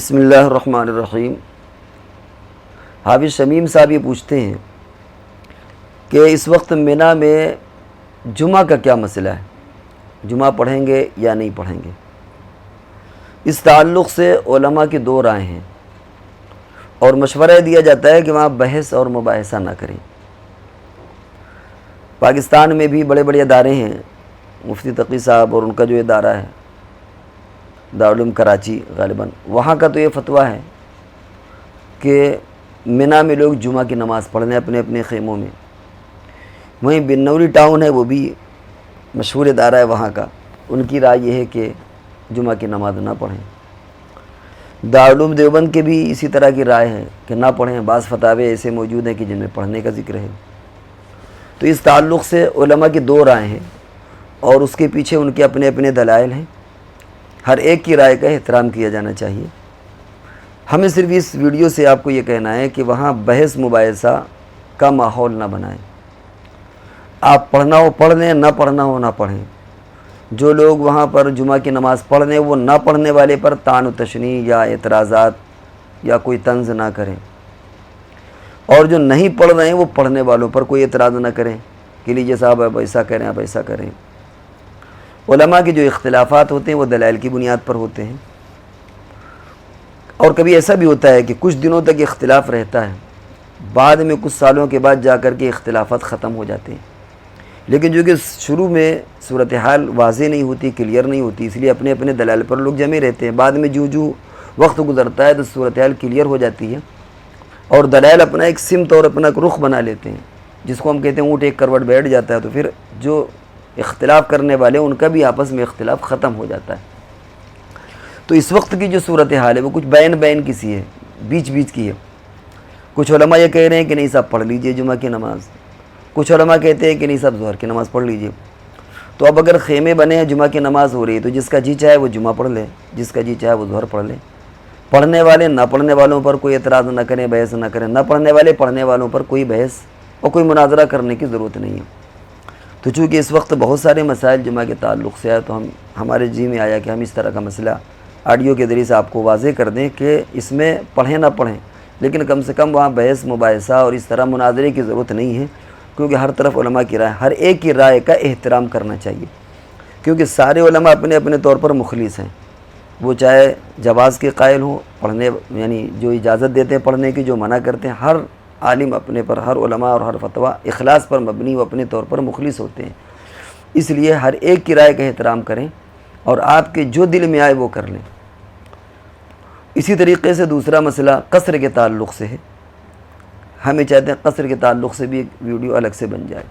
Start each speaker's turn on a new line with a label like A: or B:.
A: بسم اللہ الرحمن الرحیم۔ حافظ شمیم صاحب یہ پوچھتے ہیں کہ اس وقت منی میں جمعہ کا کیا مسئلہ ہے، جمعہ پڑھیں گے یا نہیں پڑھیں گے؟ اس تعلق سے علماء کی دو رائے ہیں اور مشورہ دیا جاتا ہے کہ وہاں بحث اور مباحثہ نہ کریں۔ پاکستان میں بھی بڑے بڑے ادارے ہیں، مفتی تقی صاحب اور ان کا جو ادارہ ہے دارالعلوم کراچی غالباً، وہاں کا تو یہ فتویٰ ہے کہ منی میں لوگ جمعہ کی نماز پڑھنے اپنے اپنے خیموں میں۔ وہیں بنوری ٹاؤن ہے، وہ بھی مشہور ادارہ ہے وہاں کا، ان کی رائے یہ ہے کہ جمعہ کی نماز نہ پڑھیں۔ دارالعلوم دیوبند کے بھی اسی طرح کی رائے ہے کہ نہ پڑھیں، بعض فتاوے ایسے موجود ہیں کہ جن میں پڑھنے کا ذکر ہے۔ تو اس تعلق سے علماء کی دو رائے ہیں اور اس کے پیچھے ان کے اپنے اپنے دلائل ہیں، ہر ایک کی رائے کا احترام کیا جانا چاہیے۔ ہمیں صرف اس ویڈیو سے آپ کو یہ کہنا ہے کہ وہاں بحث مباحثہ کا ماحول نہ بنائیں۔ آپ پڑھنا ہو پڑھ لیں، نہ پڑھنا ہو نہ پڑھیں۔ جو لوگ وہاں پر جمعہ کی نماز پڑھ لیں وہ نہ پڑھنے والے پر طعن و تشنیع یا اعتراضات یا کوئی طنز نہ کریں، اور جو نہیں پڑھ رہے ہیں وہ پڑھنے والوں پر کوئی اعتراض نہ کریں کہ لیجیے صاحب آپ ایسا کریں آپ ایسا کریں۔ علماء کے جو اختلافات ہوتے ہیں وہ دلائل کی بنیاد پر ہوتے ہیں، اور کبھی ایسا بھی ہوتا ہے کہ کچھ دنوں تک اختلاف رہتا ہے، بعد میں کچھ سالوں کے بعد جا کر کے اختلافات ختم ہو جاتے ہیں، لیکن جو کہ شروع میں صورتحال واضح نہیں ہوتی، کلیئر نہیں ہوتی، اس لیے اپنے اپنے دلائل پر لوگ جمے رہتے ہیں۔ بعد میں جو وقت گزرتا ہے تو صورتحال کلیئر ہو جاتی ہے اور دلائل اپنا ایک سمت اور اپنا ایک رخ بنا لیتے ہیں، جس کو ہم کہتے ہیں اونٹ ایک کروٹ بیٹھ جاتا ہے، تو پھر جو اختلاف کرنے والے ان کا بھی آپس میں اختلاف ختم ہو جاتا ہے۔ تو اس وقت کی جو صورتحال ہے وہ کچھ بین کی سی ہے، بیچ کی ہے۔ کچھ علماء یہ کہہ رہے ہیں کہ نہیں صاحب پڑھ لیجئے جمعہ کی نماز، کچھ علماء کہتے ہیں کہ نہیں صاحب ظہر کی نماز پڑھ لیجئے۔ تو اب اگر خیمے بنے ہیں جمعہ کی نماز ہو رہی ہے تو جس کا جی چاہے وہ جمعہ پڑھ لے، جس کا جی چاہے وہ ظہر پڑھ لے۔ پڑھنے والے نہ پڑھنے والوں پر کوئی اعتراض نہ کریں، بحث نہ کریں، نہ پڑھنے والے پڑھنے والوں پر کوئی بحث اور کوئی مناظرہ کرنے کی ضرورت نہیں ہے۔ تو چونکہ اس وقت بہت سارے مسائل جمعہ کے تعلق سے ہے، تو ہمارے جی میں آیا کہ ہم اس طرح کا مسئلہ آڈیو کے ذریعے سے آپ کو واضح کر دیں کہ اس میں پڑھیں نہ پڑھیں، لیکن کم سے کم وہاں بحث مباحثہ اور اس طرح مناظرے کی ضرورت نہیں ہے، کیونکہ ہر طرف علماء کی رائے، ہر ایک کی رائے کا احترام کرنا چاہیے، کیونکہ سارے علماء اپنے اپنے طور پر مخلص ہیں، وہ چاہے جواز کے قائل ہوں، پڑھنے یعنی جو اجازت دیتے ہیں پڑھنے کی، جو منع کرتے ہیں، ہر عالم اپنے پر، ہر علماء اور ہر فتویٰ اخلاص پر مبنی و اپنے طور پر مخلص ہوتے ہیں۔ اس لیے ہر ایک کی رائے کا احترام کریں اور آپ کے جو دل میں آئے وہ کر لیں۔ اسی طریقے سے دوسرا مسئلہ قصر کے تعلق سے ہے، ہمیں چاہتے ہیں قصر کے تعلق سے بھی ایک ویڈیو الگ سے بن جائے۔